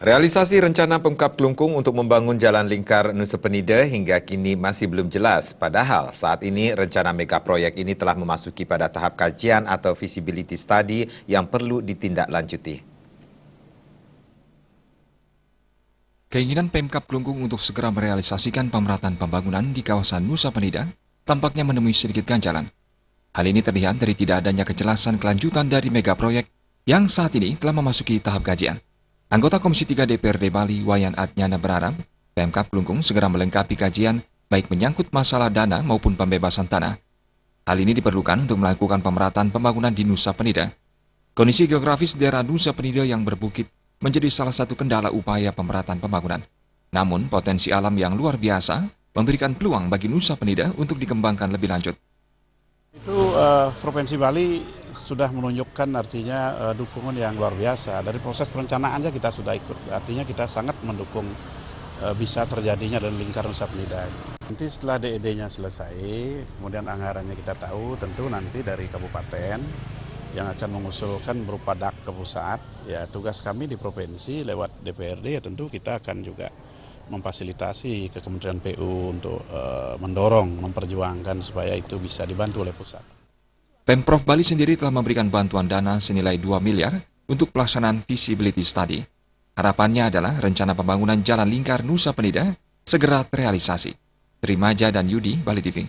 Realisasi rencana Pemkab Kelungkung untuk membangun jalan lingkar Nusa Penida hingga kini masih belum jelas. Padahal saat ini rencana mega proyek ini telah memasuki pada tahap kajian atau feasibility study yang perlu ditindaklanjuti. Keinginan Pemkab Kelungkung untuk segera merealisasikan pemerataan pembangunan di kawasan Nusa Penida tampaknya menemui sedikit ganjalan. Hal ini terlihat dari tidak adanya kejelasan kelanjutan dari mega proyek yang saat ini telah memasuki tahap kajian. Anggota Komisi 3 DPRD Bali, Wayan Adnyana berharap Pemkab Kelungkung segera melengkapi kajian baik menyangkut masalah dana maupun pembebasan tanah. Hal ini diperlukan untuk melakukan pemerataan pembangunan di Nusa Penida. Kondisi geografis daerah Nusa Penida yang berbukit menjadi salah satu kendala upaya pemerataan pembangunan. Namun, potensi alam yang luar biasa memberikan peluang bagi Nusa Penida untuk dikembangkan lebih lanjut. Provinsi Bali sudah menunjukkan artinya dukungan yang luar biasa. Dari proses perencanaannya kita sudah ikut, artinya kita sangat mendukung bisa terjadinya dan lingkar Nusa Penida. Nanti setelah DED-nya selesai, kemudian anggarannya kita tahu, tentu nanti dari kabupaten yang akan mengusulkan berupa DAK ke pusat. Ya, tugas kami di provinsi lewat DPRD ya tentu kita akan juga memfasilitasi ke Kementerian PU untuk mendorong, memperjuangkan supaya itu bisa dibantu oleh pusat. Pemprov Bali sendiri telah memberikan bantuan dana senilai 2 miliar untuk pelaksanaan feasibility study. Harapannya adalah rencana pembangunan jalan lingkar Nusa Penida segera terrealisasi. Trimaja dan Yudi, Bali TV.